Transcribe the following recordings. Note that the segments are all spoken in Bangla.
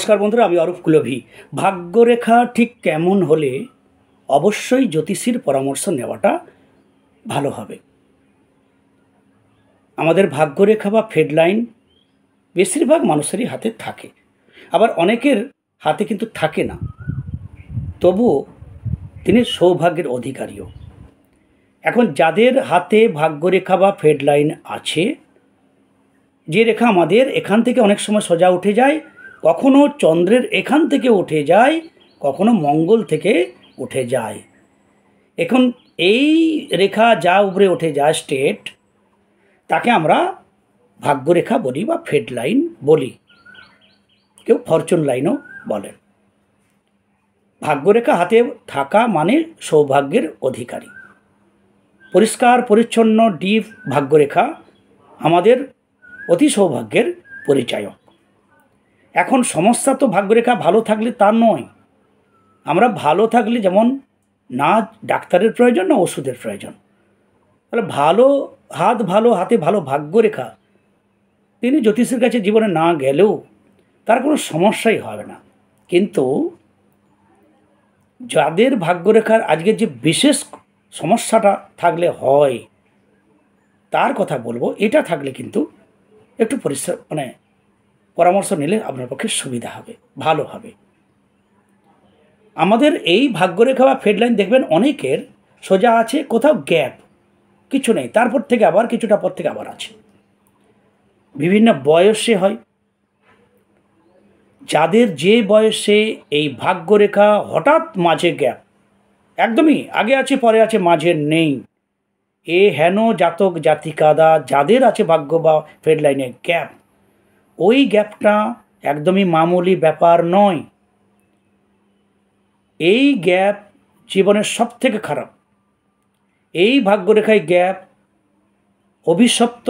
নমস্কার বন্ধুরা, আমি অরূপ কুলভি। ভাগ্যরেখা ঠিক কেমন হলে অবশ্যই জ্যোতিষীর পরামর্শ নেওয়াটা ভালো হবে। আমাদের ভাগ্যরেখা বা ফেডলাইন বেশিরভাগ মানুষেরই হাতে থাকে, আবার অনেকের হাতে কিন্তু থাকে না, তবুও তিনি সৌভাগ্যের অধিকারীও। এখন যাদের হাতে ভাগ্যরেখা বা ফেডলাইন আছে, যে রেখা আমাদের এখান থেকে অনেক সময় সোজা উঠে যায়, কখনো চন্দ্রের এখান থেকে উঠে যায়, কখনো মঙ্গল থেকে উঠে যায়। এখন এই রেখা যা উপরে উঠে যায় স্টেট, তাকে আমরা ভাগ্যরেখা বলি বা ফেড লাইন বলি, কেউ ফরচুন লাইনও বলেন। ভাগ্যরেখা হাতে থাকা মানে সৌভাগ্যের অধিকারী। পরিষ্কার পরিচ্ছন্ন ডিপ ভাগ্যরেখা আমাদের অতি সৌভাগ্যের পরিচায়ক। এখন সমস্যা তো ভাগ্যরেখা ভালো থাকলে তা নয়। আমরা ভালো থাকলে যেমন না ডাক্তারের প্রয়োজন না ওষুধের প্রয়োজন। তাহলে ভালো হাতে ভালো ভাগ্যরেখা, তিনি জ্যোতিষের কাছে জীবনে না গেলেও তার কোনো সমস্যাই হবে না। কিন্তু যাদের ভাগ্যরেখার আজকে যে বিশেষ সমস্যাটা থাকলে হয় তার কথা বলবো, এটা থাকলে কিন্তু একটু পরামর্শ নিলে আপনার পক্ষে সুবিধা হবে, ভালো হবে। আমাদের এই ভাগ্যরেখা বা ফেডলাইন দেখবেন অনেকের সোজা আছে, কোথাও গ্যাপ কিছু নেই, তারপর থেকে আবার কিছুটা পর থেকে আবার আছে। বিভিন্ন বয়সে হয়। যাদের যে বয়সে এই ভাগ্যরেখা হঠাৎ মাঝে গ্যাপ, একদমই আগে আছে পরে আছে মাঝে নেই, এ হেন জাতক জাতিকাদা যাদের আছে ভাগ্য বা ফেডলাইনে গ্যাপ, ওই গ্যাপটা একদমই মামুলি ব্যাপার নয়। এই গ্যাপ জীবনের সব থেকে খারাপ। এই ভাগ্যরেখায় গ্যাপ অভিশপ্ত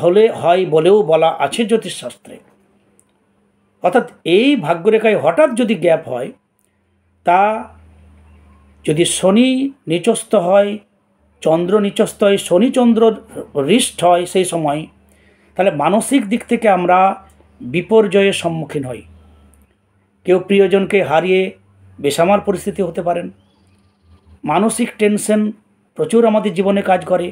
হলে হয় বলেও বলা আছে জ্যোতিষশাস্ত্রে। অর্থাৎ এই ভাগ্যরেখায় হঠাৎ যদি গ্যাপ হয়, তা যদি শনি নিচস্থ হয়, চন্দ্র নিচস্থ হয়, শনি চন্দ্র রিষ্ট হয় সেই সময়, তাহলে মানসিক দিক থেকে আমরা বিপর্যয়ের সম্মুখীন হই। কেউ প্রিয়জনকে হারিয়ে বেসামাল পরিস্থিতি হতে পারেন। মানসিক টেনশন প্রচুর আমাদের জীবনে কাজ করে,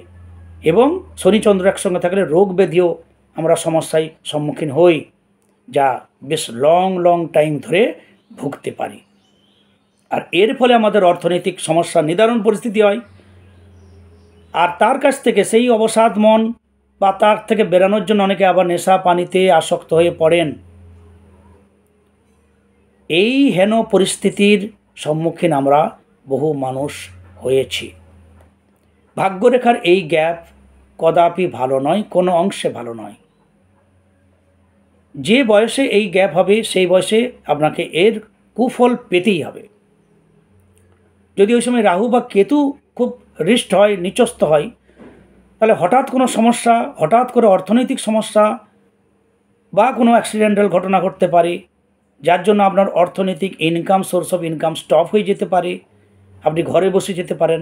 এবং শনিচন্দ্র একসঙ্গে থাকলে রোগ ব্যাধিও আমরা সমস্যায় সম্মুখীন হই, যা বেশ লং টাইম ধরে ভুগতে পারি। আর এর ফলে আমাদের অর্থনৈতিক সমস্যা নিদারুণ পরিস্থিতি হয়। আর তার কাছ থেকে সেই অবসাদ মন বা তার থেকে বেরানোর জন্য অনেকে আবার নেশা পানিতে আসক্ত হয়ে পড়েন। এই হেন পরিস্থিতির সম্মুখীন আমরা বহু মানুষ হয়েছি। ভাগ্যরেখার এই গ্যাপ কদাপি ভালো নয়, কোনো অংশে ভালো নয়। যে বয়সে এই গ্যাপ হবে সেই বয়সে আপনাকে এর কুফল পেতেই হবে। যদি ওই সময় রাহু বা কেতু খুব রিষ্ট হয়, নিচস্থ হয়, তাহলে হঠাৎ কোনো সমস্যা, হঠাৎ করে অর্থনৈতিক সমস্যা বা কোনো অ্যাক্সিডেন্টাল ঘটনা ঘটতে পারে, যার জন্য আপনার অর্থনৈতিক income, source of income stop হয়ে যেতে পারে। আপনি ঘরে বসে যেতে পারেন,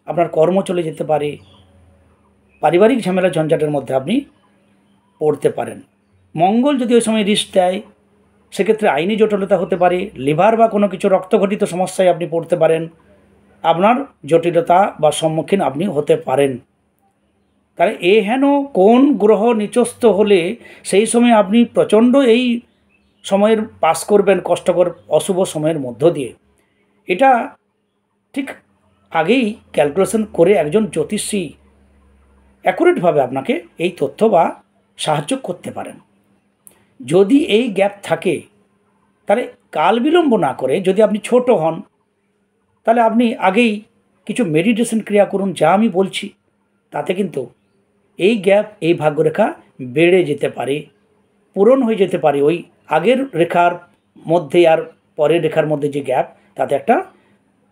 আপনার কর্ম চলে যেতে পারে, পারিবারিক ঝামেলা ঝঞ্ঝাটের মধ্যে আপনি পড়তে পারেন। মঙ্গল যদি ওই সময় রিস্ক দেয়, সেক্ষেত্রে আইনি জটিলতা হতে পারে, লিভার বা কোনো কিছু রক্তঘটিত সমস্যায় আপনি পড়তে পারেন, আপনার জটিলতা বা সম্মুখীন আপনি হতে পারেন। তাহলে এ হেন কোন গ্রহ নিচস্থ হলে সেই সময় আপনি প্রচণ্ড এই সময়ের পাস করবেন কষ্টকর অশুভ সময়ের মধ্য দিয়ে, এটা ঠিক আগেই ক্যালকুলেশন করে একজন জ্যোতিষী অ্যাকুরেটভাবে আপনাকে এই তথ্য বা সাহায্য করতে পারেন। যদি এই গ্যাপ থাকে, তাহলে কাল বিলম্ব না করে, যদি আপনি ছোট হন, তাহলে আপনি আগেই কিছু মেডিটেশন ক্রিয়া করুন, যা আমি বলছি, তাতে কিন্তু এই গ্যাপ, এই ভাগ্যরেখা বেড়ে যেতে পারে, পূরণ হয়ে যেতে পারে। ওই আগের রেখার মধ্যে আর পরের রেখার মধ্যে যে গ্যাপ, তাতে একটা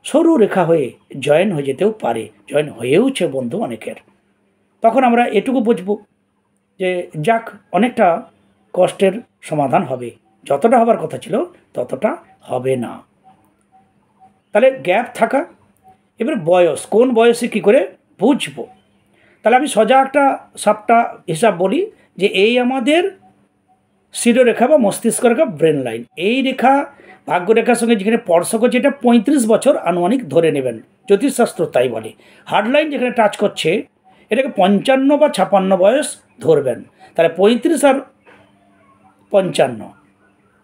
সরু রেখা হয়ে জয়েন হয়ে যেতেও পারে, জয়েন হয়েওছে বন্ধু অনেকের। তখন আমরা এটুকু বুঝব যে যাক, অনেকটা কষ্টের সমাধান হবে, যতটা হবার কথা ছিল ততটা হবে না। তাহলে গ্যাপ থাকা। এবার বয়স, কোন বয়সে কী করে বুঝবো? তাহলে আমি সোজা একটা সবটা হিসাব বলি যে এই আমাদের শিরোরেখা বা মস্তিষ্ক রেখা, ব্রেন লাইন, এই রেখা ভাগ্যরেখার সঙ্গে যেখানে স্পর্শ করছে এটা 35 বছর আনুমানিক ধরে নেবেন, জ্যোতিষশাস্ত্র তাই বলে। হার্ড লাইন যেখানে টাচ করছে এটাকে 55 বা 56 বয়স ধরবেন। তাহলে 35 আর 55,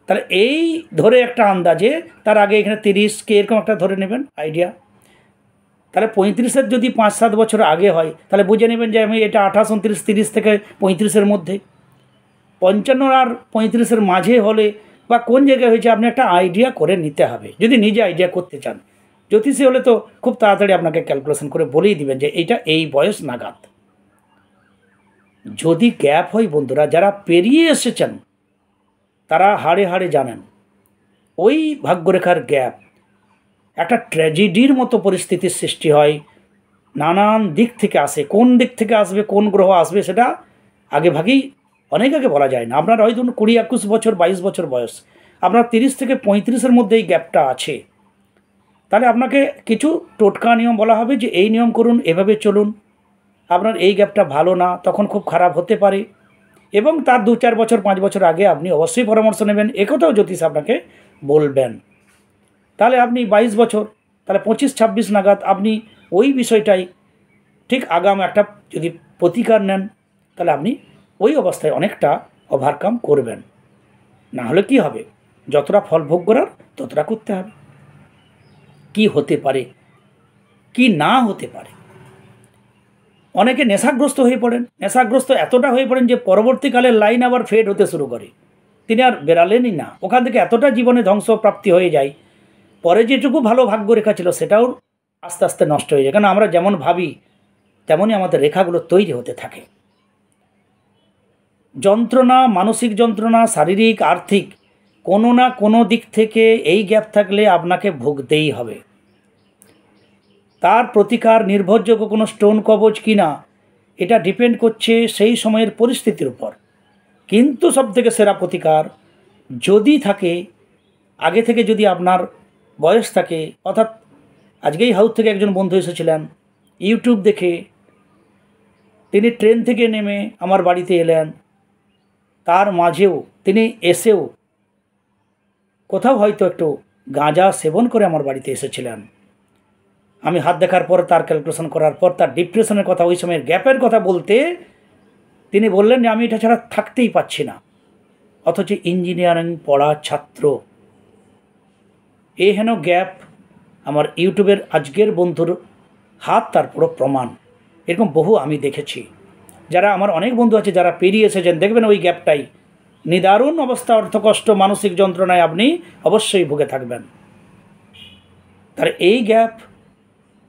তাহলে এই ধরে একটা আন্দাজে, তার আগে এখানে 30 কে এরকম একটা ধরে নেবেন আইডিয়া। তাহলে 35-এর যদি 5-7 বছর আগে হয় তাহলে বুঝে নেবেন যে আমি এটা 28, 29, 30 থেকে 35-এর মধ্যে। 55 আর 35-এর মাঝে হলে বা কোন জায়গায় হয়েছে আপনি একটা আইডিয়া করে নিতে হবে, যদি নিজে আইডিয়া করতে চান। জ্যোতিষী হলে তো খুব তাড়াতাড়ি আপনাকে ক্যালকুলেশন করে বলেই দিবেন যে এইটা এই বয়স নাগাদ। যদি গ্যাপ হয় বন্ধুরা, যারা পেরিয়ে এসেছেন তারা হাড়ে হাড়ে জানেন ওই ভাগ্যরেখার গ্যাপ একটা ট্র্যাজেডির মতো পরিস্থিতির সৃষ্টি হয়। নানান দিক থেকে আসে, কোন দিক থেকে আসবে, কোন গ্রহ আসবে সেটা আগে ভাগেই অনেক আগে বলা যায় না। আপনার হয়তো 20-21 বছর, 22 বছর বয়স, আপনার 30 থেকে 35-এর মধ্যে এই গ্যাপটা আছে, তাহলে আপনাকে কিছু টোটকা নিয়ম বলা হবে যে এই নিয়ম করুন, এভাবে চলুন। আপনার এই গ্যাপটা ভালো না, তখন খুব খারাপ হতে পারে, এবং তার 2-4 বছর 5 বছর আগে আপনি অবশ্যই পরামর্শ নেবেন, একথাও জ্যোতিষ আপনাকে বলবেন। তাহলে আপনি 22 বছর, তাহলে 25-26 নাগাদ আপনি ওই বিষয়টাই ঠিক আগাম একটা যদি প্রতিকার নেন তাহলে আপনি ওই অবস্থায় অনেকটা ওভারকাম করবেন। না হলে কি হবে, যতটা ফল ভোগ করার ততটা করতে হবে। কি হতে পারে, কি না হতে পারে। অনেকে নেশাগ্রস্ত হয়ে পড়েন, নেশাগ্রস্ত এতটা হয়ে পড়েন যে পরবর্তীকালে লাইন আবার ফেড হতে শুরু করে, তিনি আর বেরালেনই না, ওখান থেকে এতটা জীবনে ধ্বংসপ্রাপ্তি হয়ে যায়, পরে যেটুকু ভালো ভাগ্য রেখা ছিল সেটাও আস্তে আস্তে নষ্ট হয়ে যায়। কারণ আমরা যেমন ভাবি তেমনই আমাদের রেখাগুলো তৈরি হতে থাকে। যন্ত্রণা, মানসিক যন্ত্রণা, শারীরিক, আর্থিক কোনো না কোনো দিক থেকে এই গ্যাপ থাকলে আপনাকে ভুগতেই হবে। তার প্রতিকার নির্ভরযোগ্য কোনো স্টোন কবচ কিনা এটা ডিপেন্ড করছে সেই সময়ের পরিস্থিতির উপর। কিন্তু সবথেকে সেরা প্রতিকার যদি থাকে, আগে থেকে যদি আপনার বয়স থাকে, অর্থাৎ আজকেই হাউস থেকে একজন বন্ধু এসেছিলেন, ইউটিউব দেখে তিনি ট্রেন থেকে নেমে আমার বাড়িতে এলেন, তার মাঝেও তিনি এসেও কোথাও হয়তো একটু গাঁজা সেবন করে আমার বাড়িতে এসেছিলেন। আমি হাত দেখার পর, তার ক্যালকুলেশন করার পর, তার ডিপ্রেশনের কথা, ওই সময়ের গ্যাপের কথা বলতে তিনি বললেন যে আমি এটা ছাড়া থাকতেই পাচ্ছি না, অথচ ইঞ্জিনিয়ারিং পড়া ছাত্র। এ হেন গ্যাপ আমার ইউটিউবের আজকের বন্ধুর হাত তার পুরো প্রমাণ। এরকম বহু আমি দেখেছি, যারা আমার অনেক বন্ধু আছে যারা পেরিয়ে এসেছেন, দেখবেন ওই গ্যাপটাই নিদারুণ অবস্থা, অর্থকষ্ট, মানসিক যন্ত্রণায় আপনি অবশ্যই ভুগে থাকবেন। তার এই গ্যাপ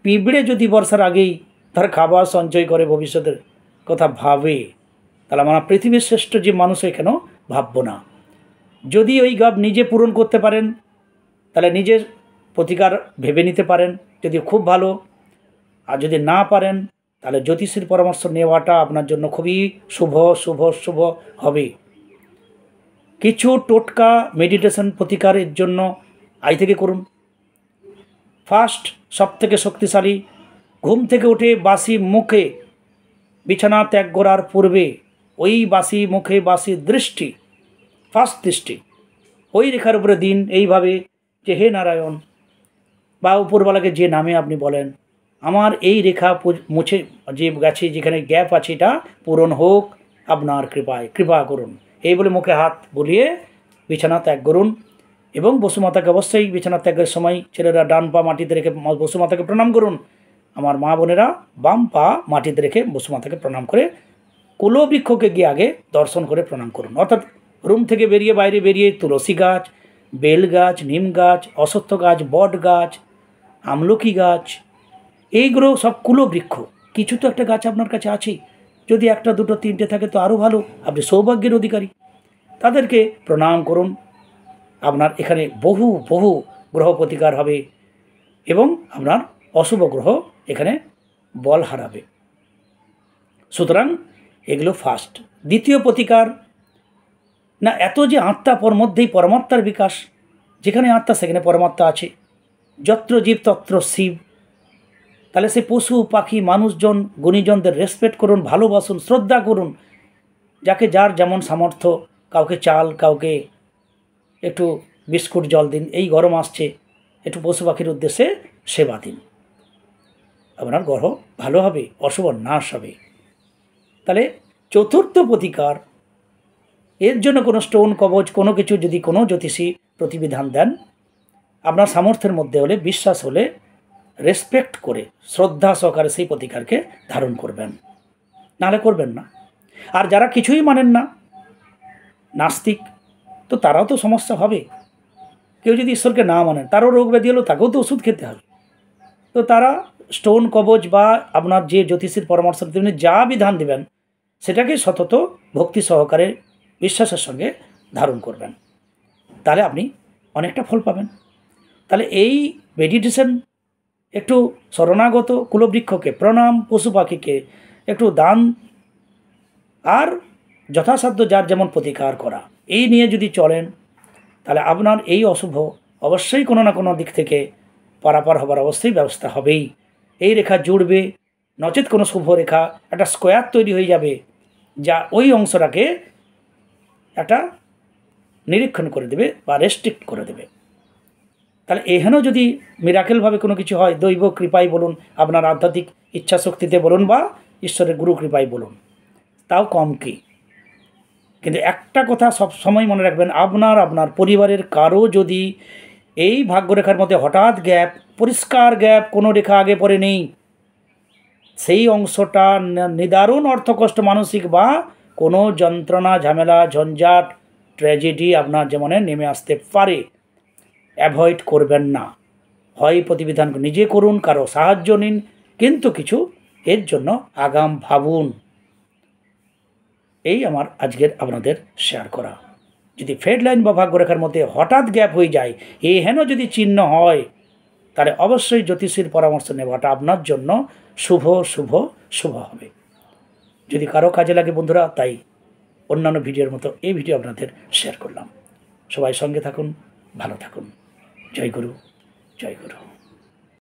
পিঁপড়ে যদি বর্ষার আগেই তার খাবার সঞ্চয় করে ভবিষ্যতের কথা ভাবে, তাহলে আমরা পৃথিবীর শ্রেষ্ঠ যে মানুষ এখানেও ভাবব না। যদি ওই গ্যাপ নিজে পূরণ করতে পারেন তাহলে নিজের প্রতিকার ভেবে নিতে পারেন, যদি খুব ভালো। আর যদি না পারেন তাহলে জ্যোতিষীর পরামর্শ নেওয়াটা আপনার জন্য খুবই শুভ শুভ শুভ হবে। কিছু টোটকা মেডিটেশন প্রতিকারের জন্য আজ থেকে করুন। ফার্স্ট, সবথেকে শক্তিশালী, ঘুম থেকে উঠে বাসি মুখে বিছানা ত্যাগ করার পূর্বে ওই বাসি মুখে বাসি দৃষ্টি, ফার্স্ট দৃষ্টি ওই রেখার উপরে দিন, এইভাবে যে হে নারায়ণ, বা উপরওয়ালাকে যে নামে আপনি বলেন, আমার এই রেখা মুছে যে গেছে, যেখানে গ্যাপ আছে এটা পূরণ হোক আপনার কৃপায়, কৃপা করুন, এই বলে মুখে হাত বুলিয়ে বিছানা ত্যাগ করুন। এবং বসুমাতাকে অবশ্যই বিছানা ত্যাগের সময় ছেলেরা ডান পা মাটিতে রেখে বসুমাতাকে প্রণাম করুন, আমার মা বোনেরা বাম পা মাটিতে রেখে বসুমাতাকে প্রণাম করে কুলবৃক্ষকে গিয়ে আগে দর্শন করে প্রণাম করুন। অর্থাৎ রুম থেকে বেরিয়ে বাইরে বেরিয়ে তুলসী গাছ, বেল গাছ, নিম গাছ, অশ্বত্থ গাছ, বট গাছ, আমলকি গাছ, এইগুলো সব কুলবৃক্ষ। কিছু তো একটা গাছ আপনার কাছে আছেই, যদি একটা দুটো তিনটে থাকে তো আরও ভালো, আপনি সৌভাগ্যের অধিকারী। তাদেরকে প্রণাম করুন, আপনার এখানে বহু বহু গ্রহ প্রতিকার হবে এবং আপনার অশুভ গ্রহ এখানে বল হারাবে। সুতরাং এগুলো ফার্স্ট। দ্বিতীয় প্রতিকার, না এত যে আত্মা পর মধ্যেই পরমাত্মার বিকাশ, যেখানে আত্মা সেখানে পরমাত্মা আছে, যত্র জীব তত্র শিব। তাহলে সে পশু পাখি মানুষজন গুণীজনদের রেসপেক্ট করুন, ভালোবাসুন, শ্রদ্ধা করুন, যাকে যার যেমন সামর্থ্য কাউকে চাল, কাউকে একটু বিস্কুট জল দিন, এই গরম আসছে একটু পশু পাখির উদ্দেশ্যে সেবা দিন, আপনার গ্রহ ভালো হবে, অশুভ নাশ হবে। তাহলে চতুর্থ প্রতিকার, এর জন্য কোনো স্টোন কবচ কোনো কিছু যদি কোনো জ্যোতিষী প্রতিবিধান দেন, আপনার সামর্থ্যের মধ্যে হলে, বিশ্বাস হলে, রেসপেক্ট করে শ্রদ্ধা সহকারে সেই প্রতিকারকে ধারণ করবেন, নাহলে করবেন না। আর যারা কিছুই মানেন না, নাস্তিক, তো তারাও তো সমস্যা হবে। কেউ যদি ঈশ্বরকে না মানেন, তারও রোগ ব্যাধি হলো, তাকেও তো ওষুধ খেতে হবে। তো তারা স্টোন কবচ বা আপনার যে জ্যোতিষীর পরামর্শ তিনি যা বিধান দেবেন সেটাকে সতত ভক্তি সহকারে বিশ্বাসের সঙ্গে ধারণ করবেন, তাহলে আপনি অনেকটা ফল পাবেন। তাহলে এই মেডিটেশন, একটু শরণাগত কুলবৃক্ষকে প্রণাম, পশু পাখিকে একটু দান, আর যথাসাধ্য যার যেমন প্রতিকার করা, এই নিয়ে যদি চলেন, তাহলে আপনার এই অশুভ অবশ্যই কোনো না কোনো দিক থেকে পারাপার হবার অবশ্যই ব্যবস্থা হবেই। এই রেখা জুড়বে, নচেত কোনো শুভ রেখা একটা স্কোয়ার তৈরি হয়ে যাবে, যা ওই অংশটাকে একটা নিরীক্ষণ করে দেবে বা রেস্ট্রিক্ট করে দেবে। তাহলে এখানেও যদি মিরাকেলভাবে কোনো কিছু হয়, দৈব কৃপায় বলুন, আপনার আধ্যাত্মিক ইচ্ছা শক্তিতে বলুন, বা ঈশ্বরের গুরু কৃপায় বলুন, তাও কম কি। কিন্তু একটা কথা সব সময় মনে রাখবেন, আপনার পরিবারের কারো যদি এই ভাগ্যরেখার মধ্যে হঠাৎ গ্যাপ, পরিষ্কার গ্যাপ, কোনো রেখা আগে পরে নেই, সেই অংশটা নিদারুণ অর্থকষ্ট, মানসিক বা কোনো যন্ত্রণা, ঝামেলা, ঝঞ্ঝাট, ট্র্যাজেডি আপনার জীবনে নেমে আসতে পারে। অ্যাভয়েড করবেন না, হয় প্রতিবিধান নিজে করুন, কারো সাহায্য নিন, কিন্তু কিছু এর জন্য আগাম ভাবুন। এই আমার আজকের আপনাদের শেয়ার করা। যদি ফেড লাইন বা ভাগ্যরেখার মধ্যে হঠাৎ গ্যাপ হয়ে যায়, হেন যদি চিহ্ন হয়, তাহলে অবশ্যই জ্যোতিষীর পরামর্শ নেওয়াটা আপনার জন্য শুভ শুভ শুভ হবে। যদি কারো কাজে লাগে বন্ধুরা, তাই অন্যান্য ভিডিওর মতো এই ভিডিও আপনাদের শেয়ার করলাম। সবাই সঙ্গে থাকুন, ভালো থাকুন। জয় গুরু, জয় গুরু।